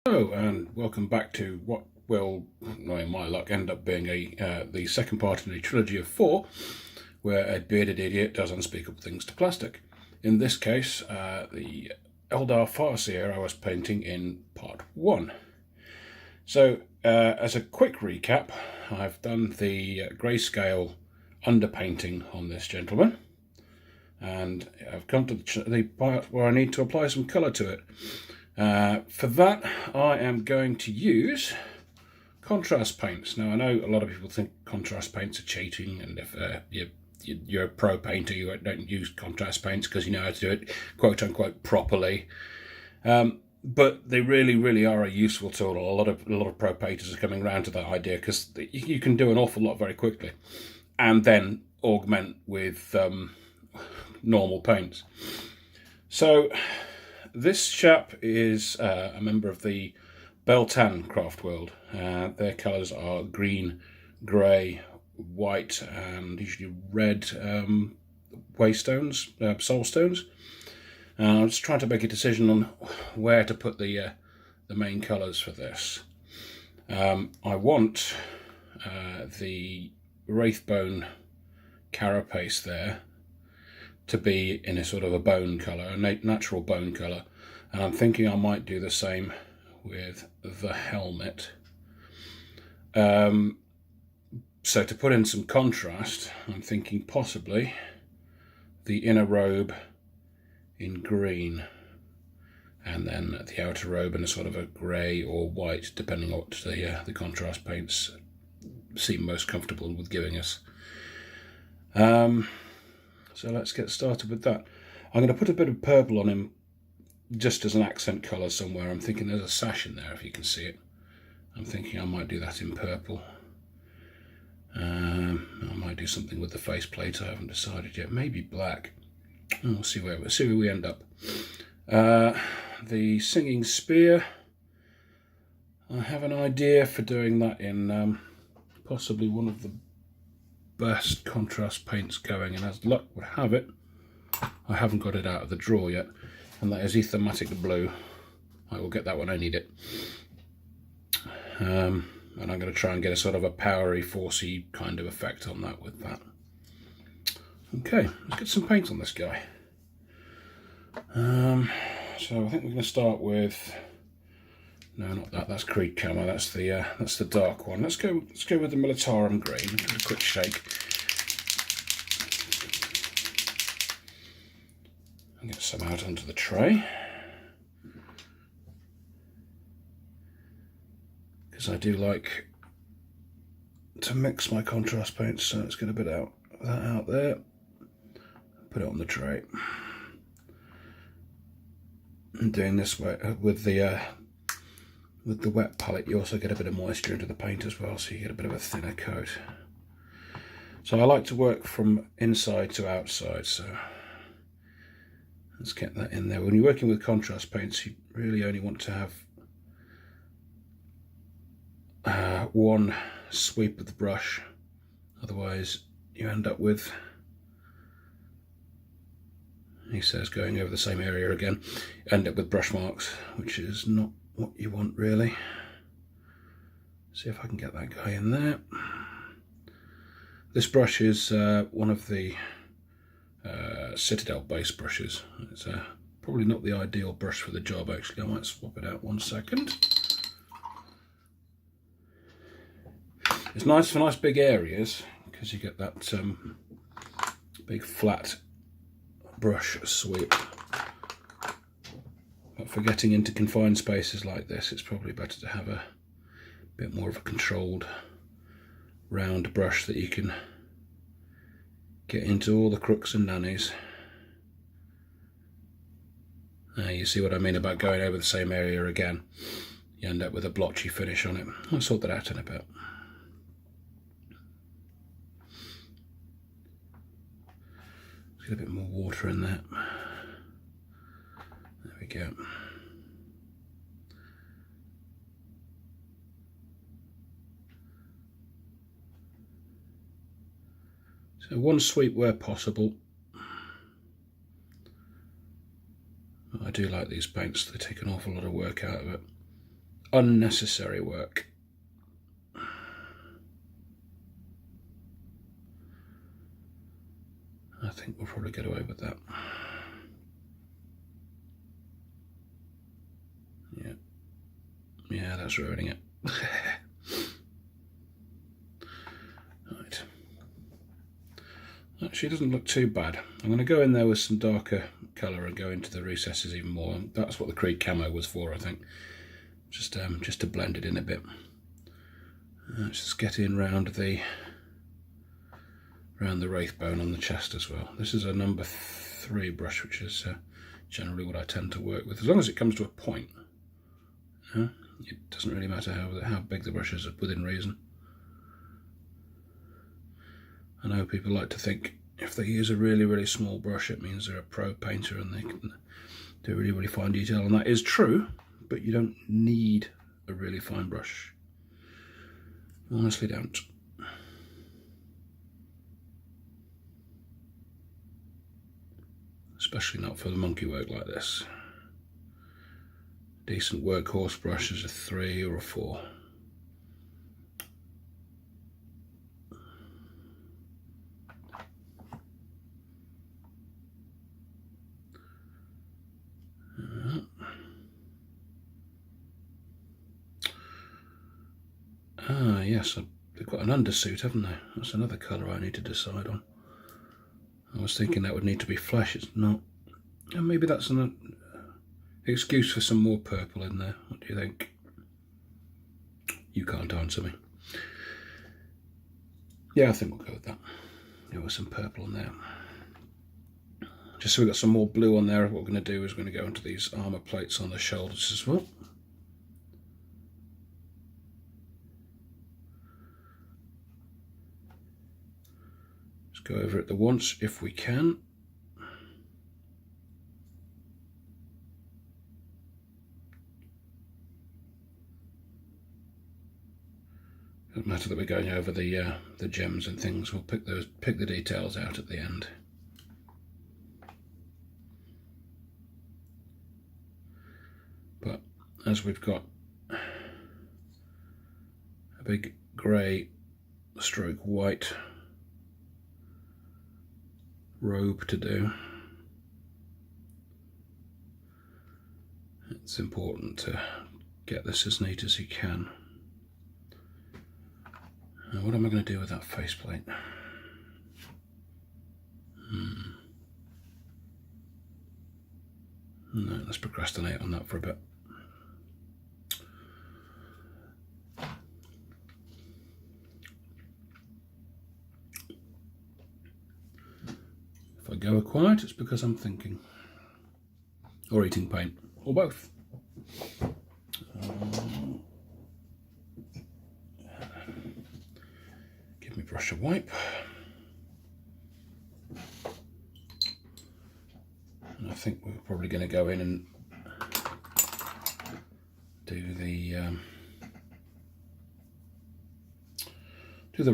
Hello and welcome back to what will, in my luck, end up being the second part in a trilogy of 4, where a bearded idiot does unspeakable things to plastic. In this case, the Eldar Farseer I was painting in part 1. So, as a quick recap, I've done the grayscale underpainting on this gentleman, and I've come to the part where I need to apply some colour to it. For that, I am going to use contrast paints. Now, I know a lot of people think contrast paints are cheating, and if you're a pro painter, you don't use contrast paints because you know how to do it, quote unquote, properly. But they really are a useful tool. A lot of pro painters are coming around to that idea because you can do an awful lot very quickly, and then augment with normal paints. So this chap is a member of the Beltan craft world. Their colours are green, grey, white, and usually red waystones, soul stones. I'm just trying to make a decision on where to put the main colours for this. I want the Wraithbone carapace there to be in a sort of a bone colour, a natural bone colour, and I'm thinking I might do the same with the helmet. So to put in some contrast, I'm thinking possibly the inner robe in green, and then the outer robe in a sort of a grey or white, depending on what the contrast paints seem most comfortable with giving us. So let's get started with that. I'm going to put a bit of purple on him just as an accent colour somewhere. I'm thinking there's a sash in there if you can see it. I'm thinking I might do that in purple. I might do something with the faceplate. I haven't decided yet. Maybe black. We'll see where we end up. The singing spear. I have an idea for doing that in possibly one of the best contrast paints going, and as luck would have it, I haven't got it out of the drawer yet, and that is Apothecary Blue. I will get that when I need it. And I'm going to try and get a sort of a powery, forcey kind of effect on that with that. Okay, let's get some paint on this guy. So I think we're going to start with, no, not that. That's Creed camo. That's the dark one. Let's go with the Militarum green. Give it a quick shake. And get some out onto the tray, because I do like to mix my contrast paints. So let's get a bit out of that out there. Put it on the tray. And doing this way with the wet palette, you also get a bit of moisture into the paint as well, so you get a bit of a thinner coat. So I like to work from inside to outside, so let's get that in there. When you're working with contrast paints, you really only want to have one sweep of the brush, otherwise you end up with, he says, going over the same area again, end up with brush marks, which is not what you want really. See if I can get that guy in there. This brush is one of the Citadel base brushes. It's probably not the ideal brush for the job actually. I might swap it out 1 second. It's nice for nice big areas because you get that big flat brush sweep. But for getting into confined spaces like this, it's probably better to have a bit more of a controlled round brush that you can get into all the crooks and nannies. You see what I mean about going over the same area again. You end up with a blotchy finish on it. I'll sort that out in a bit. Let's get a bit more water in there. There we go. So one sweep where possible. I do like these paints, they take an awful lot of work out of it. unnecessary work. I think we'll probably get away with that. Yeah, that's ruining it. Right. Actually, it doesn't look too bad. I'm going to go in there with some darker colour and go into the recesses even more. That's what the Creed camo was for, I think. Just to blend it in a bit. Let's just get in round the wraith bone on the chest as well. This is a number 3 brush, which is generally what I tend to work with, as long as it comes to a point. It doesn't really matter how big the brush is within reason. I know people like to think if they use a really, really small brush, it means they're a pro painter and they can do really, really fine detail, and that is true, but you don't need a really fine brush. You honestly don't. Especially not for the monkey work like this. Decent workhorse brush is a 3 or a 4. Yes, they've got an undersuit, haven't they? That's another colour I need to decide on. I was thinking that would need to be flesh, it's not. And maybe that's an excuse for some more purple in there. What do you think? You can't answer me. Yeah, I think we'll go with that. There was some purple in there. Just so we've got some more blue on there, what we're going to do is we're going to go into these armour plates on the shoulders as well. Just go over it the once if we can. Doesn't matter that we're going over the gems and things. We'll pick the details out at the end. But as we've got a big grey stroke white robe to do, it's important to get this as neat as you can. Now, what am I going to do with that faceplate? No, let's procrastinate on that for a bit. If I go quiet, it's because I'm thinking. Or eating paint. Or both. Give me a brush of wipe. And I think we're probably going to go in and do the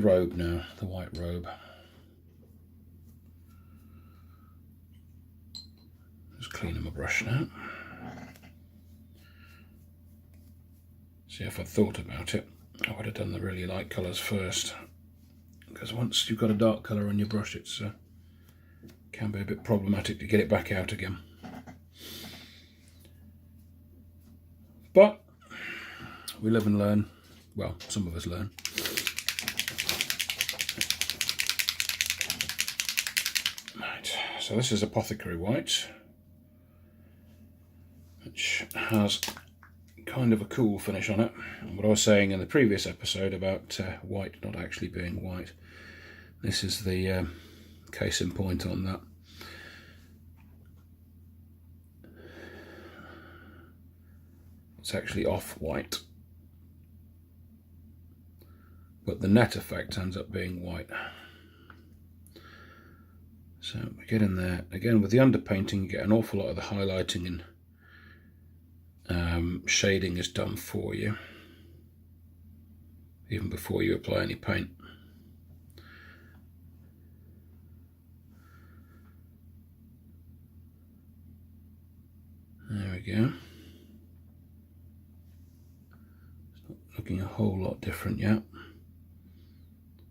robe now, the white robe. Just cleaning my brush now. See, if I thought about it, I would have done the really light colours first, because once you've got a dark colour on your brush, it's can be a bit problematic to get it back out again. But we live and learn. Well, some of us learn. Right, so this is Apothecary White, which has kind of a cool finish on it. And what I was saying in the previous episode about white not actually being white, this is the case in point on that. It's actually off-white, but the net effect ends up being white. So we get in there again with the underpainting, you get an awful lot of the highlighting and shading is done for you even before you apply any paint. There we go. Looking a whole lot different yet.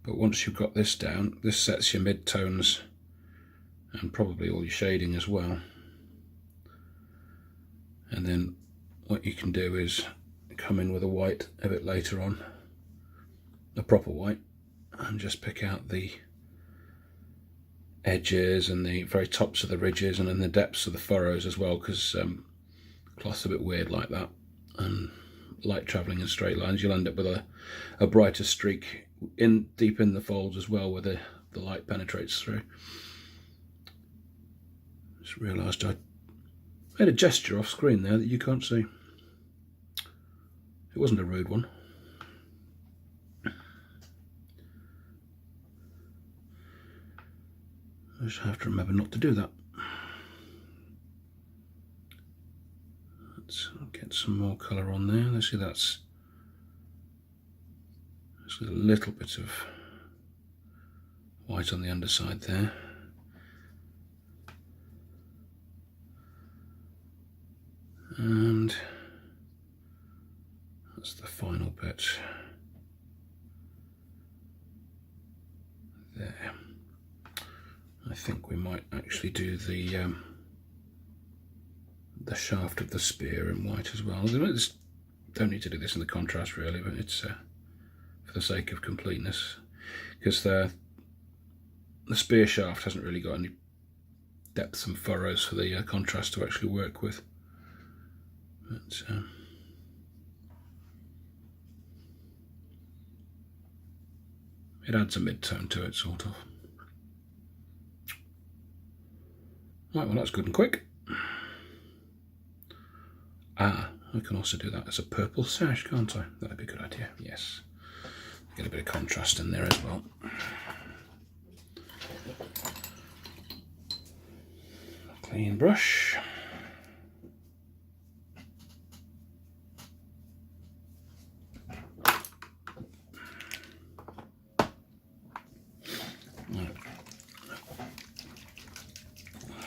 But once you've got this down, this sets your mid-tones and probably all your shading as well. And then what you can do is come in with a white a bit later on, a proper white, and just pick out the edges and the very tops of the ridges and then the depths of the furrows as well, because cloth's a bit weird like that, and light travelling in straight lines, you'll end up with a brighter streak deep in the folds as well, where the light penetrates through. Just realised I made a gesture off screen there that you can't see. It wasn't a rude one. I just have to remember not to do that. Let's get some more colour on there. Let's see, that's a little bit of white on the underside there. And that's the final bit there. I think we might actually do the shaft of the spear in white as well. Don't need to do this in the contrast really, but it's for the sake of completeness, because the spear shaft hasn't really got any depths and furrows for the contrast to actually work with. But it adds a mid-tone to it, sort of. Right, well that's good and quick. I can also do that as a purple sash, can't I? That'd be a good idea, yes. Get a bit of contrast in there as well. Clean brush.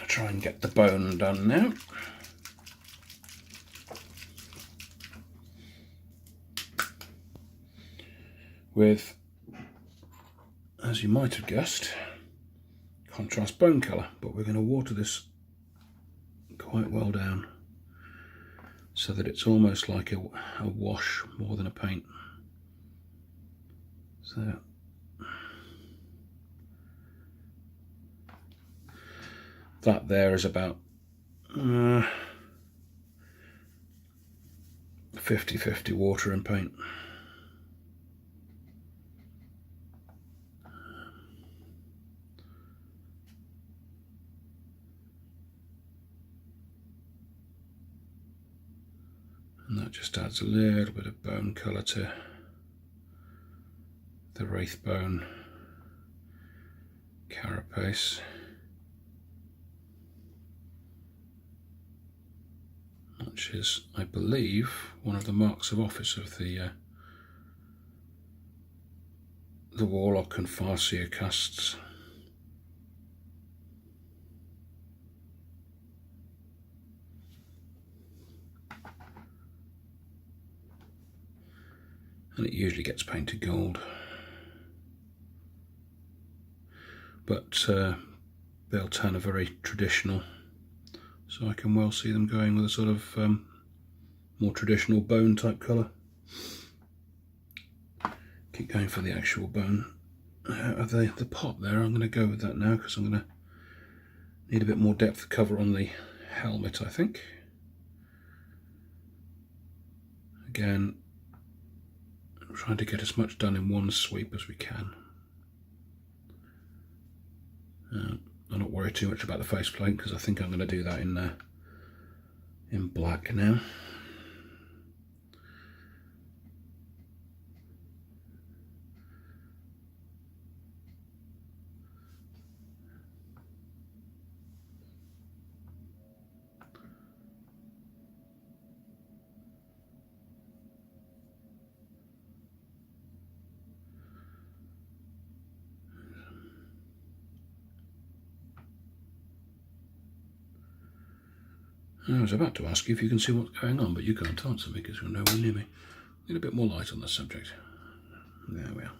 Try and get the bone done now. With, as you might have guessed, contrast bone colour, but we're going to water this quite well down so that it's almost like a wash more than a paint. So that there is about 50-50 water and paint. And that just adds a little bit of bone colour to the wraith bone carapace. Which is, I believe, one of the marks of office of the Warlock and Farseer casts. And it usually gets painted gold. But Beltan are very traditional, so I can well see them going with a sort of more traditional bone type colour. Keep going for the actual bone. The pot there, I'm going to go with that now because I'm going to need a bit more depth cover on the helmet, I think. Again, I'm trying to get as much done in one sweep as we can. I'm not worried too much about the faceplate because I think I'm going to do that in black now. I was about to ask you if you can see what's going on, but you can't answer me because you're nowhere near me. Need a bit more light on the subject. There we are.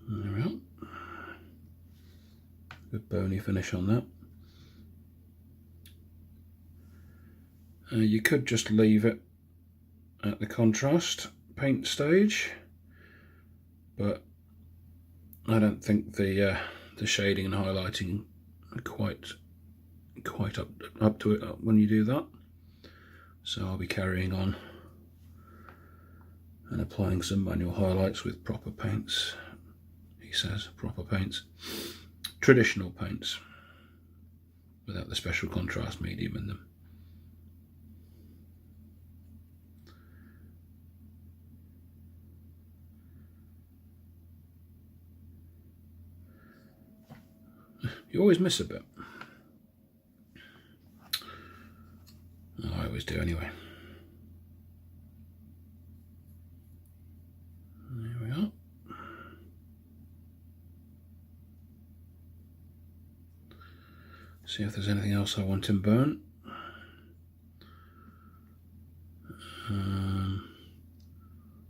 There we are. Good bony finish on that. You could just leave it at the contrast paint stage, but I don't think the shading and highlighting are quite up to it when you do that. So I'll be carrying on and applying some manual highlights with proper paints. He says proper paints, traditional paints, without the special contrast medium in them. You always miss a bit. Well, I always do anyway. There we are. See if there's anything else I want in burn.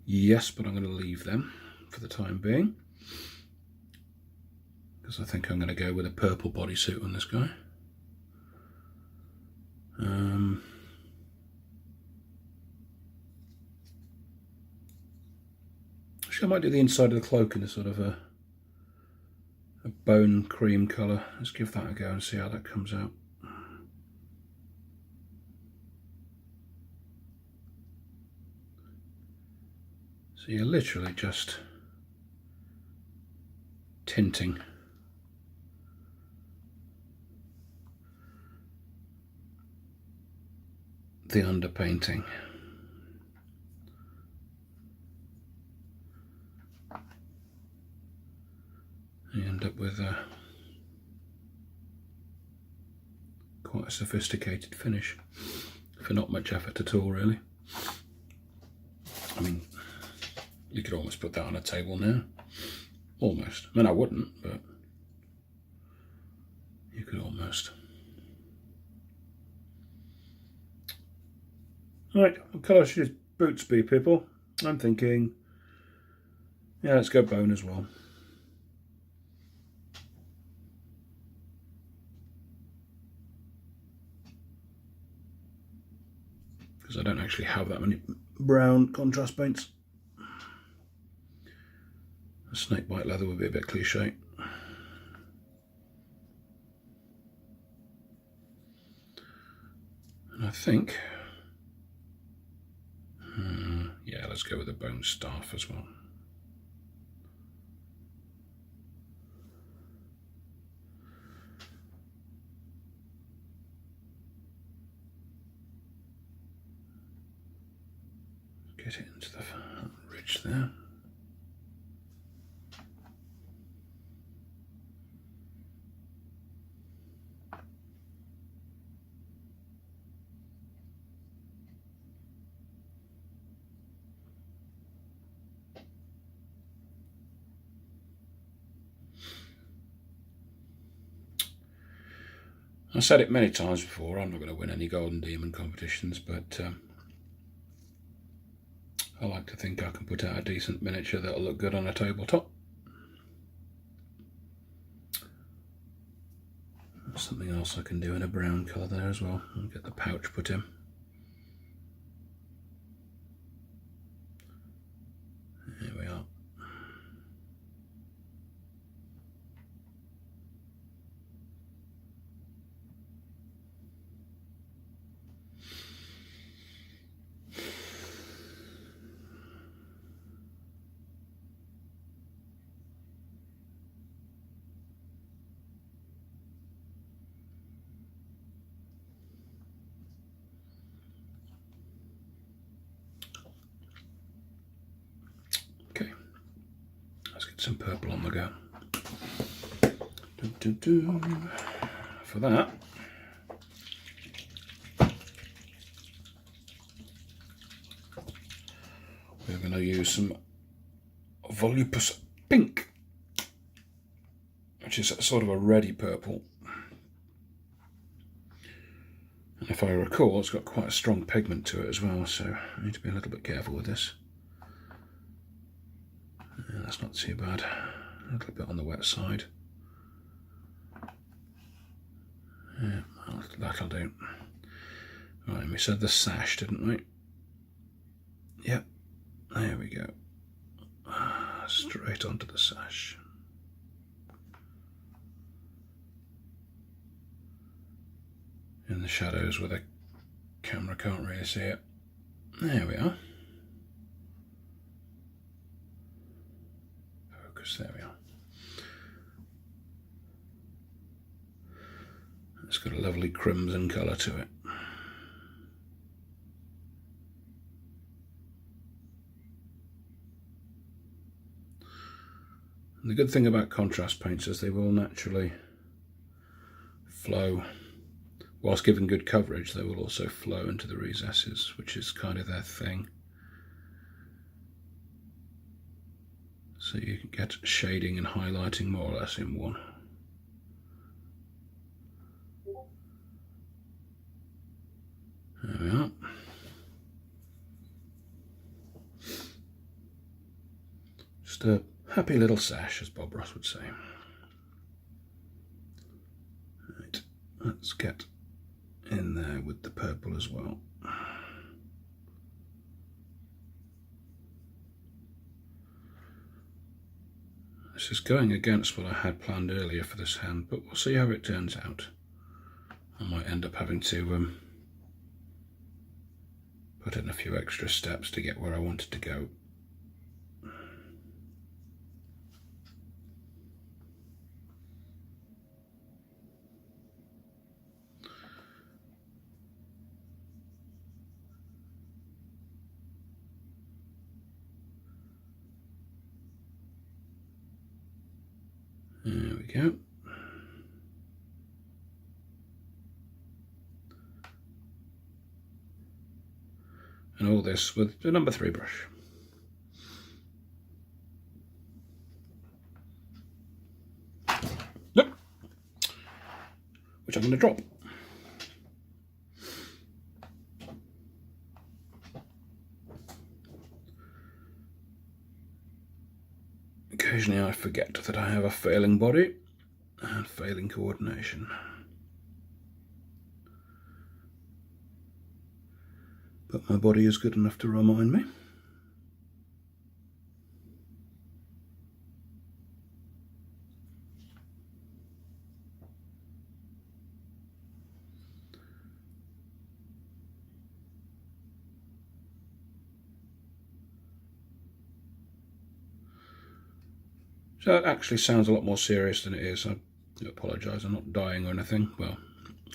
Yes, but I'm going to leave them for the time being, because I think I'm going to go with a purple bodysuit on this guy. Actually, I might do the inside of the cloak in a sort of a bone cream colour. Let's give that a go and see how that comes out. So you're literally just tinting the underpainting. You end up with quite a sophisticated finish for not much effort at all, really. I mean, you could almost put that on a table now. Almost. I mean, I wouldn't, but you could almost. Right, what colour should his boots be, people? I'm thinking, yeah, let's go bone as well. Because I don't actually have that many brown contrast paints. A snakebite leather would be a bit cliche. And I think, yeah, let's go with the bone staff as well. Get it into the ridge there. I've said it many times before, I'm not going to win any Golden Demon competitions, but I like to think I can put out a decent miniature that'll look good on a tabletop. There's something else I can do in a brown colour there as well. I'll get the pouch put in. There we are. Some purple on the go. For that, We're going to use some Volupus Pink, which is sort of a reddy purple. And if I recall, it's got quite a strong pigment to it as well, so I need to be a little bit careful with this. Yeah, that's not too bad. A little bit on the wet side. Yeah, that'll do. Right, we said the sash, didn't we? Yep, there we go. Straight onto the sash. In the shadows where the camera can't really see it. There we are. Focus, there we are. It's got a lovely crimson colour to it. And the good thing about contrast paints is they will naturally flow. Whilst giving good coverage, they will also flow into the recesses, which is kind of their thing. So you can get shading and highlighting more or less in one. There we are. Just a happy little sash, as Bob Ross would say. Right, let's get in there with the purple as well. This is going against what I had planned earlier for this hand, but we'll see how it turns out. I might end up having to put in a few extra steps to get where I wanted to go. There we go. And all this with the number 3 brush. Look, which I'm going to drop. Occasionally I forget that I have a failing body and failing coordination. But my body is good enough to remind me. So it actually sounds a lot more serious than it is. I do apologise, I'm not dying or anything. Well,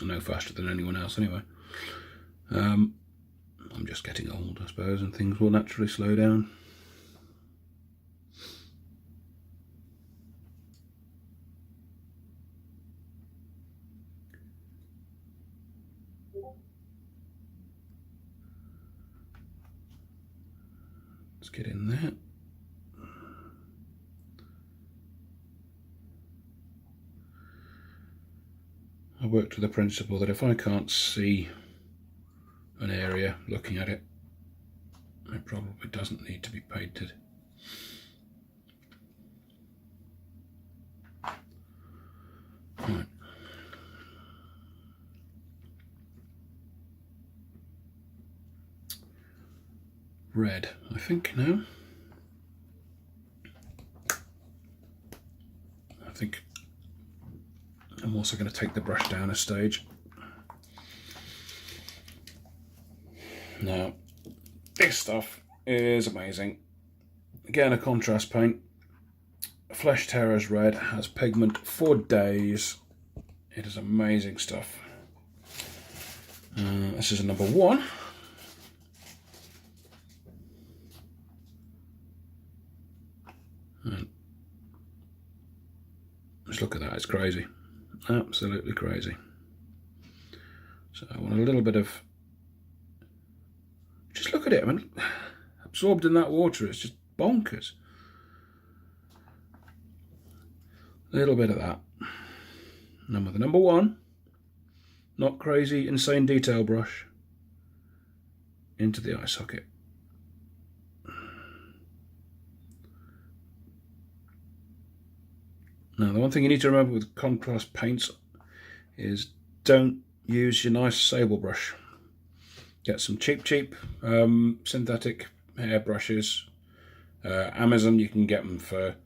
I'm no faster than anyone else anyway. I'm just getting old, I suppose, and things will naturally slow down. Let's get in there. I work to the principle that if I can't see an area looking at it, it probably doesn't need to be painted. Right. Red, I think now. I think I'm also going to take the brush down a stage. Now, this stuff is amazing. Again, a contrast paint. Flesh Terrors Red has pigment for days. It is amazing stuff. This is a number 1. And just look at that, it's crazy. Absolutely crazy. So I want a little bit of... Just look at it, I mean, absorbed in that water. It's just bonkers. A little bit of that. Number one, not crazy, insane detail brush into the eye socket. Now, the one thing you need to remember with contrast paints is don't use your nice sable brush. Get some cheap synthetic hair brushes. Amazon, you can get them for a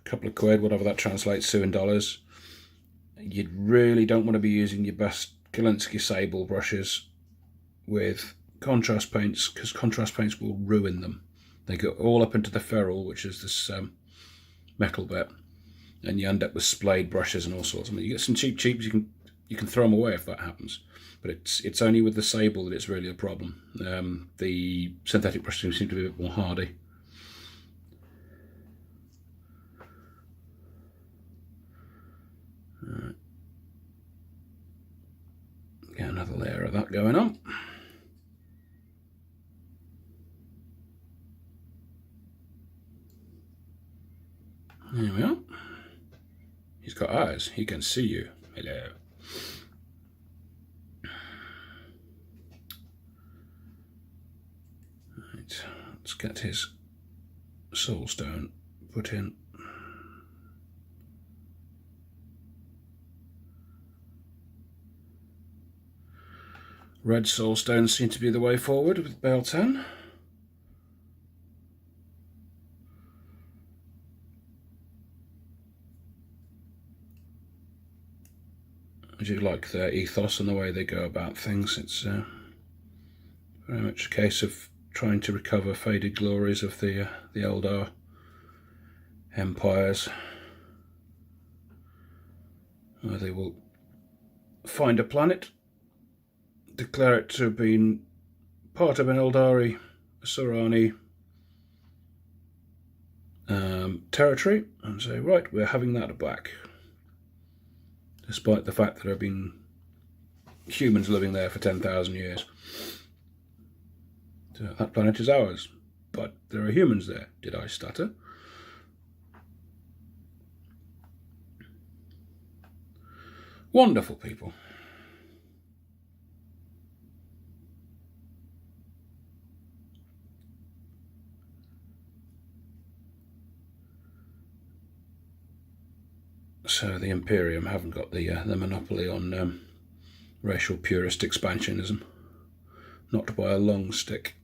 couple of quid, whatever that translates to in dollars. You really don't want to be using your best Kolinsky sable brushes with contrast paints, because contrast paints will ruin them. They go all up into the ferrule, which is this metal bit, and you end up with splayed brushes and all sorts. I mean, you get some cheaps, you can throw them away if that happens. But it's only with the sable that it's really a problem. The synthetic brushes seem to be a bit more hardy. Right. Get another layer of that going on. There we are. He's got eyes. He can see you. Hello. Right. Let's get his soul stone put in. Red soul stones seem to be the way forward with Bale 10. I do like their ethos and the way they go about things. It's very much a case of trying to recover faded glories of the Eldar empires, where they will find a planet, declare it to have been part of an Eldari, Sorani territory, and say, right, we're having that back. Despite the fact that there have been humans living there for 10,000 years. So that planet is ours, but there are humans there. Did I stutter? Wonderful people. So the Imperium haven't got the monopoly on racial purist expansionism. Not by a long stick.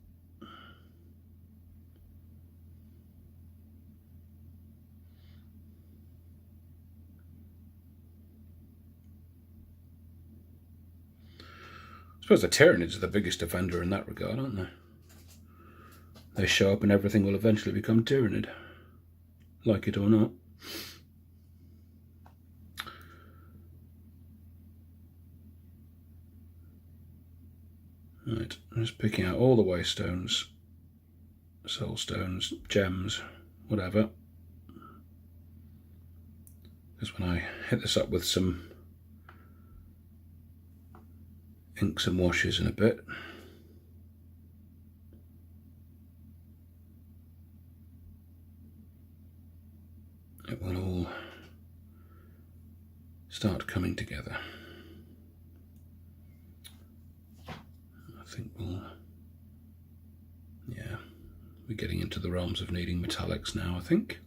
I suppose the Tyranids are the biggest offender in that regard, aren't they? They show up and everything will eventually become Tyranid. Like it or not. Right, I'm just picking out all the waste stones, soul stones, gems, whatever. Because when I hit this up with some inks and washes in a bit, it will all start coming together. I think we're getting into the realms of needing metallics now, I think.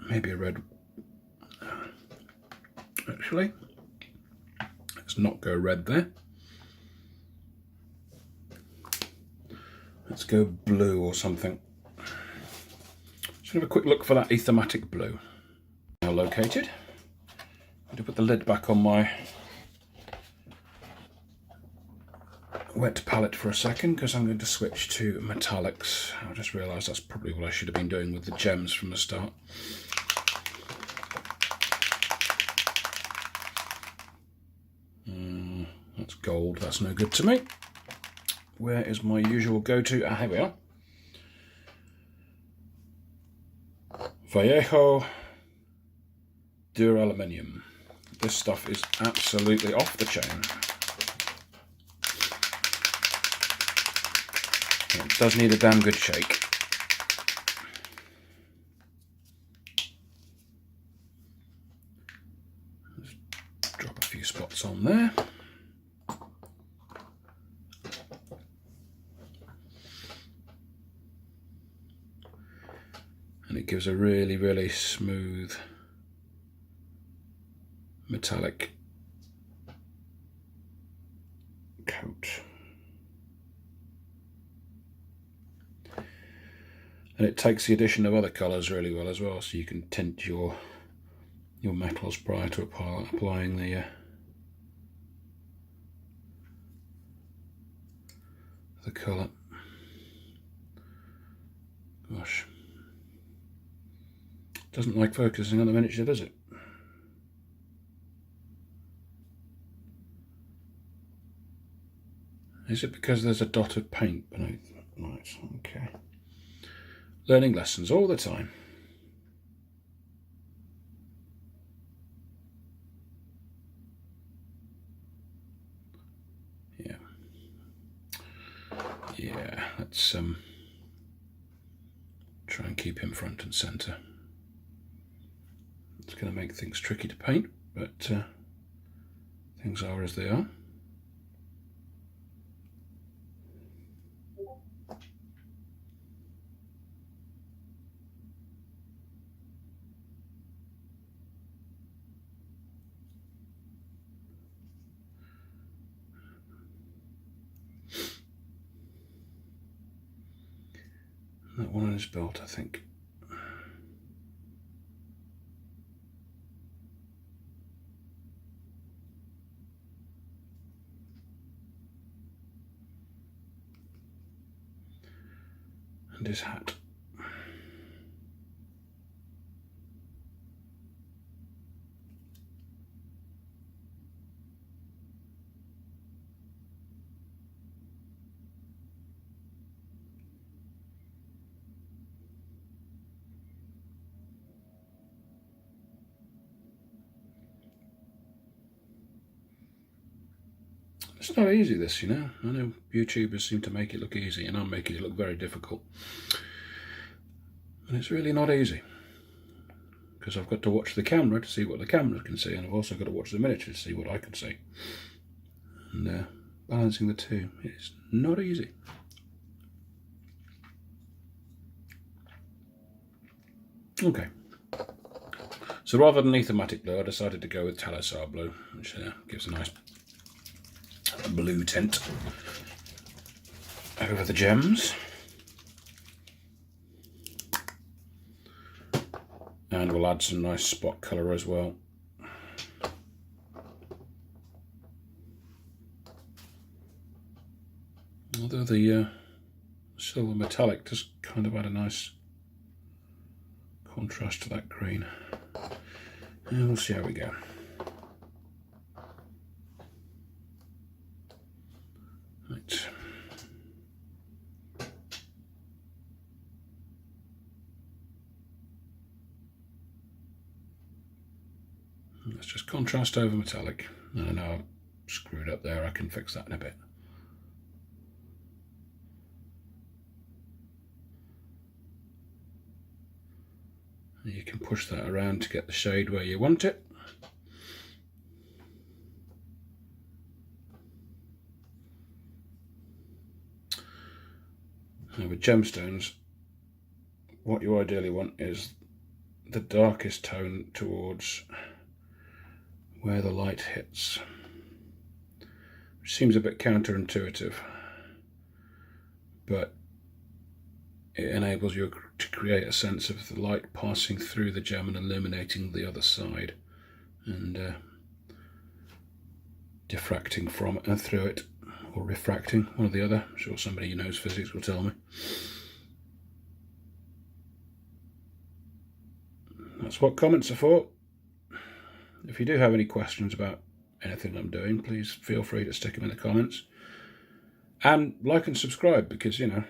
Maybe a red. Actually, let's not go red there. Let's go blue or something. Just have a quick look for that aethematic blue. Now located. I'm going to put the lid back on my wet palette for a second because I'm going to switch to metallics. I just realised that's probably what I should have been doing with the gems from the start. That's gold, that's no good to me. Where is my usual go-to? Ah, here we are. Vallejo Duraluminium. This stuff is absolutely off the chain. It does need a damn good shake. Just drop a few spots on there. And it gives a really, really smooth metallic coat. And it takes the addition of other colours really well as well, so you can tint your metals prior to applying the colour. Gosh. Doesn't like focusing on the miniature, does it? Is it because there's a dot of paint beneath? Right, okay. Learning lessons all the time. Yeah. Yeah, let's try and keep him front and centre. It's going to make things tricky to paint, but things are as they are. That one on his belt, I think. And his hat. It's not easy, this, you know. I know YouTubers seem to make it look easy, and I'm making it look very difficult. And it's really not easy, because I've got to watch the camera to see what the camera can see, and I've also got to watch the miniature to see what I can see. And balancing the two is not easy. Okay. So rather than Aethermatic Blue, I decided to go with Talosar Blue, which gives a nice blue tint over the gems. And we'll add some nice spot colour as well. Although the silver metallic does kind of add a nice contrast to that green. And we'll see how we go. Right. Let's just contrast over metallic. And I know I've screwed up there, I can fix that in a bit. And you can push that around to get the shade where you want it. Now with gemstones, what you ideally want is the darkest tone towards where the light hits, which seems a bit counterintuitive, but it enables you to create a sense of the light passing through the gem and illuminating the other side, and diffracting from and through it, or refracting, one or the other. I'm sure somebody who knows physics will tell me. That's what comments are for. If you do have any questions about anything I'm doing, please feel free to stick them in the comments. And like and subscribe, because, you know,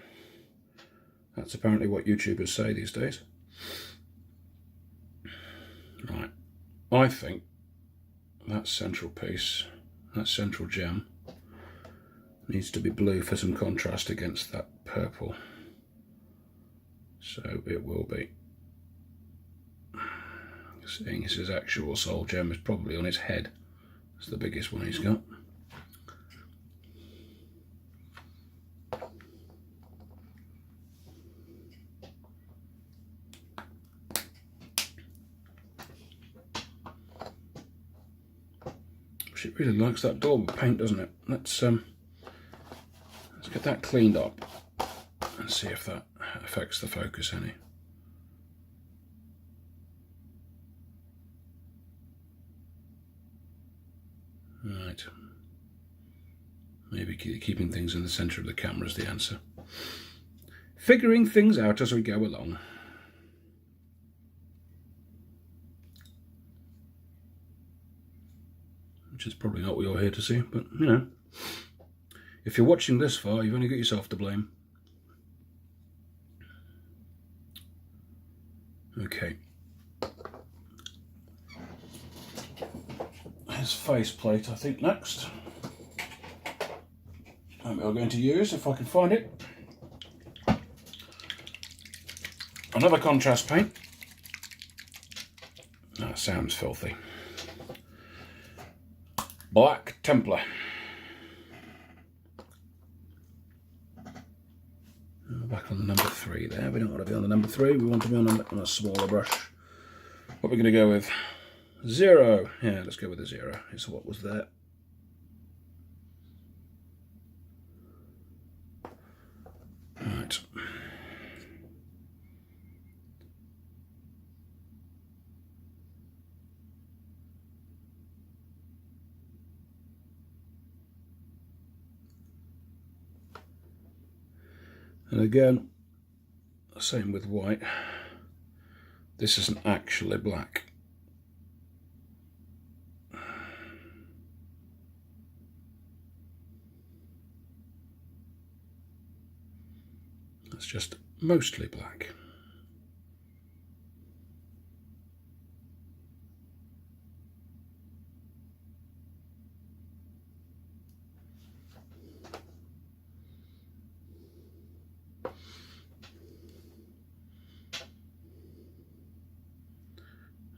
that's apparently what YouTubers say these days. Right. I think that central piece, that central gem, Needs to be blue for some contrast against that purple. So it will be. Seeing as his actual soul gem is probably on his head. It's the biggest one he's got. It really likes that door paint, doesn't it? Let's get that cleaned up and see if that affects the focus any. Right. Maybe keeping things in the centre of the camera is the answer. Figuring things out as we go along. Which is probably not what you're here to see, but you know, if you're watching this far, you've only got yourself to blame. Okay. His faceplate, I think, next. And we're going to use, if I can find it, another contrast paint. That sounds filthy. Black Templar. Back on the number 3 there. We don't want to be on the number 3. We want to be on a smaller brush. What we're going to go with? 0. Yeah, let's go with a 0. It's what was there. Right. And again, same with white. This isn't actually black. It's just mostly black.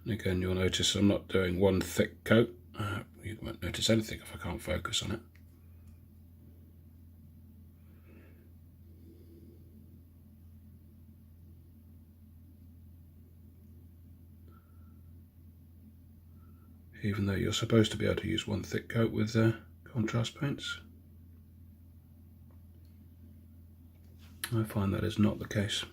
And again, you'll notice I'm not doing one thick coat. You won't notice anything if I can't focus on it. Even though you're supposed to be able to use one thick coat with contrast paints. I find that is not the case.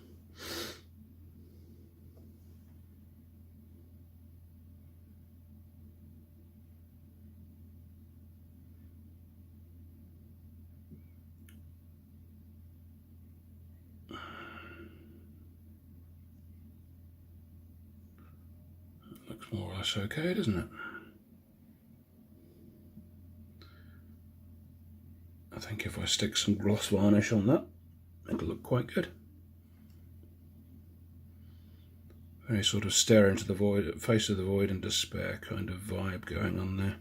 Looks more or less okay, doesn't it? I think if I stick some gloss varnish on that, it'll look quite good. Very sort of stare into the void, face of the void and despair kind of vibe going on there.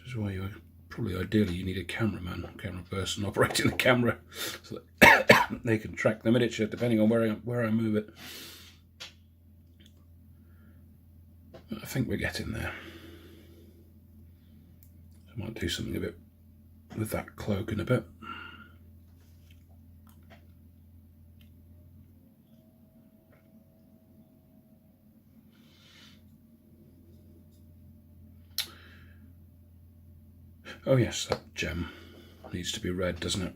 Which is why you probably ideally you need a cameraman, camera person operating the camera, so that they can track the miniature depending on where I move it. I think we're getting there. I might do something a bit with that cloak in a bit. Oh yes, that gem needs to be red, doesn't it?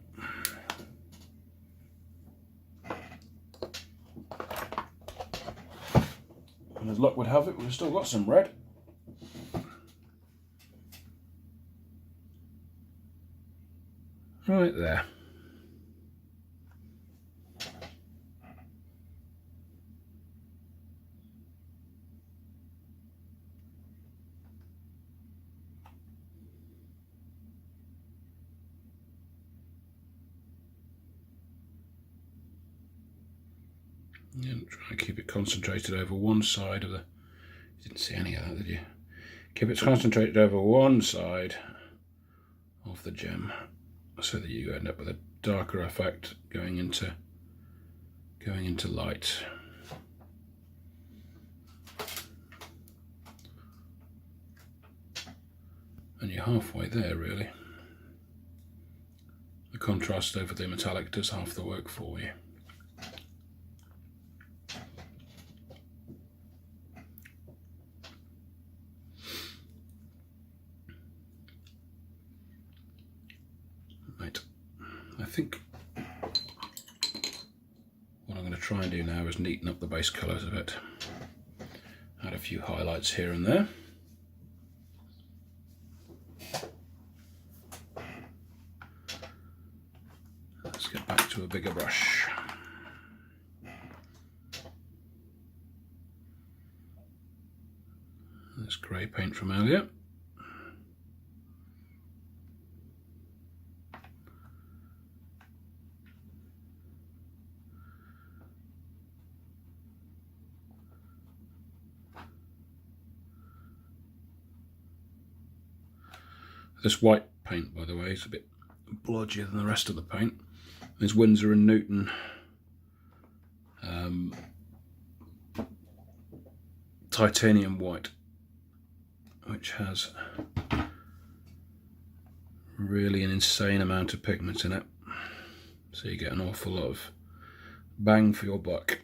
And as luck would have it, we've still got some red. Right there. And try and keep it concentrated over one side of the... You didn't see any of that, did you? Keep it concentrated over one side of the gem, so that you end up with a darker effect going into light. And you're halfway there, really. The contrast over the metallic does half the work for you. Right, I think what I'm going to try and do now is neaten up the base colours a bit. Add a few highlights here and there. Let's get back to a bigger brush. This grey paint from earlier. This white paint, by the way, is a bit blodgier than the rest of the paint. There's Winsor and Newton titanium white, which has really an insane amount of pigment in it. So you get an awful lot of bang for your buck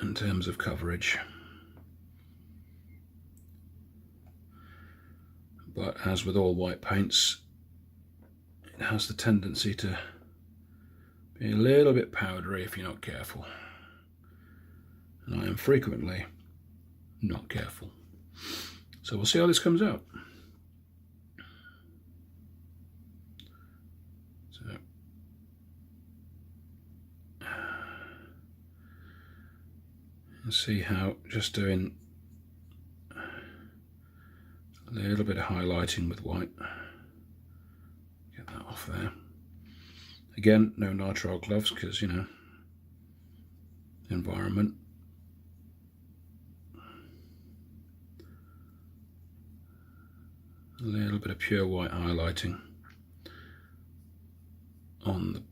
in terms of coverage. But as with all white paints, it has the tendency to be a little bit powdery if you're not careful. And I am frequently not careful. So we'll see how this comes out. So, and see how just doing a little bit of highlighting with white. Get that off there. Again, no nitrile gloves because, you know, environment. A little bit of pure white highlighting on the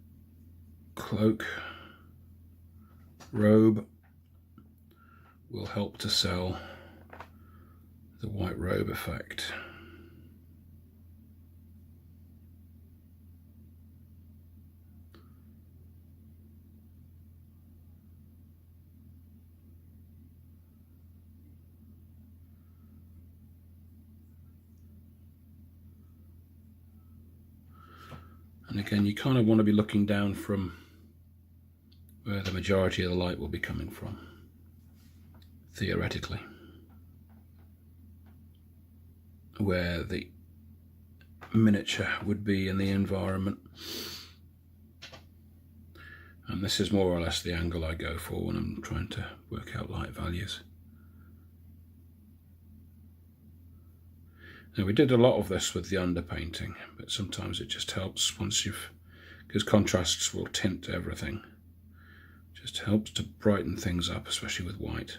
cloak. Robe will help to sell the white robe effect. And again, you kind of want to be looking down from where the majority of the light will be coming from, theoretically. Where the miniature would be in the environment. And this is more or less the angle I go for when I'm trying to work out light values. Now we did a lot of this with the underpainting, but sometimes it just helps once you've, because contrasts will tint everything. Just helps to brighten things up, especially with white.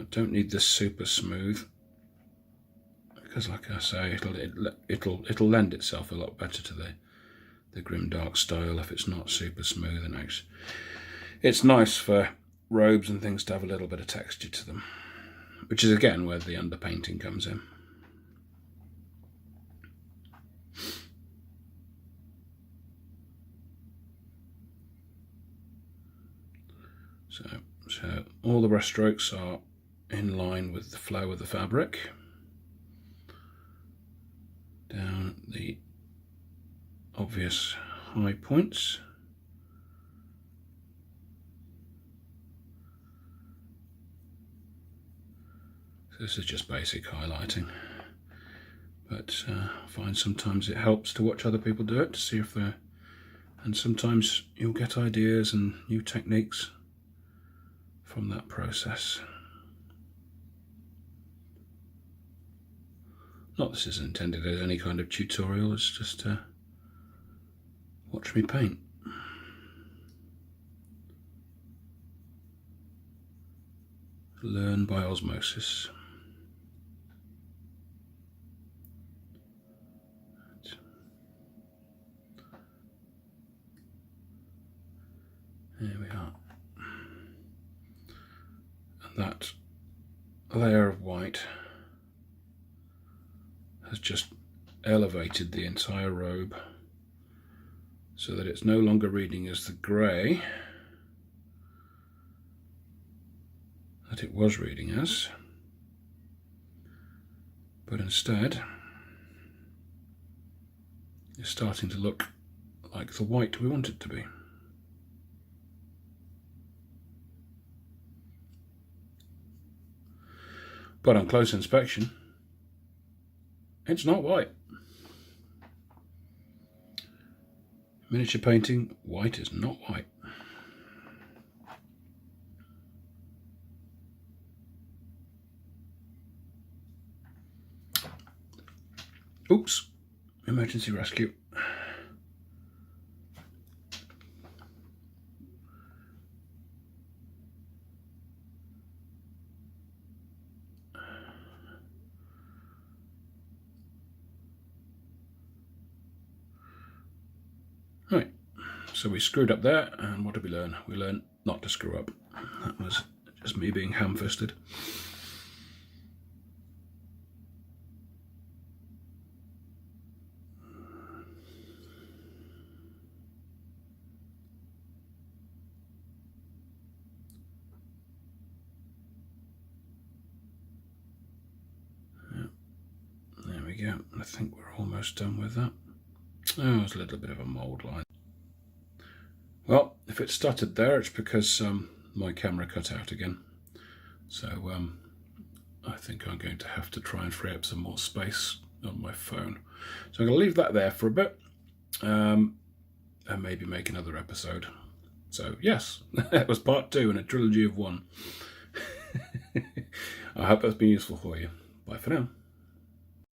Don't need this super smooth because, like I say, it'll lend itself a lot better to the grimdark style if it's not super smooth. And actually, it's nice for robes and things to have a little bit of texture to them, which is again where the underpainting comes in. So all the brush strokes are in line with the flow of the fabric. Down the obvious high points. So this is just basic highlighting, but I find sometimes it helps to watch other people do it to see if they're, and sometimes you'll get ideas and new techniques from that process. Not this is intended as any kind of tutorial, it's just watch me paint. Learn by osmosis. There we are. And that layer of white has just elevated the entire robe so that it's no longer reading as the grey that it was reading as, but instead is starting to look like the white we want it to be. But on close inspection, it's not white. Miniature painting, white is not white. Oops, emergency rescue. Right, so we screwed up there, and what did we learn? We learned not to screw up. That was just me being ham-fisted. There we go. I think we're almost done with that. Oh, there's a little bit of a mould line. Well, if it stuttered there, it's because my camera cut out again. So I think I'm going to have to try and free up some more space on my phone. So I'm going to leave that there for a bit and maybe make another episode. So yes, that was part 2 in a trilogy of 1. I hope that's been useful for you. Bye for now.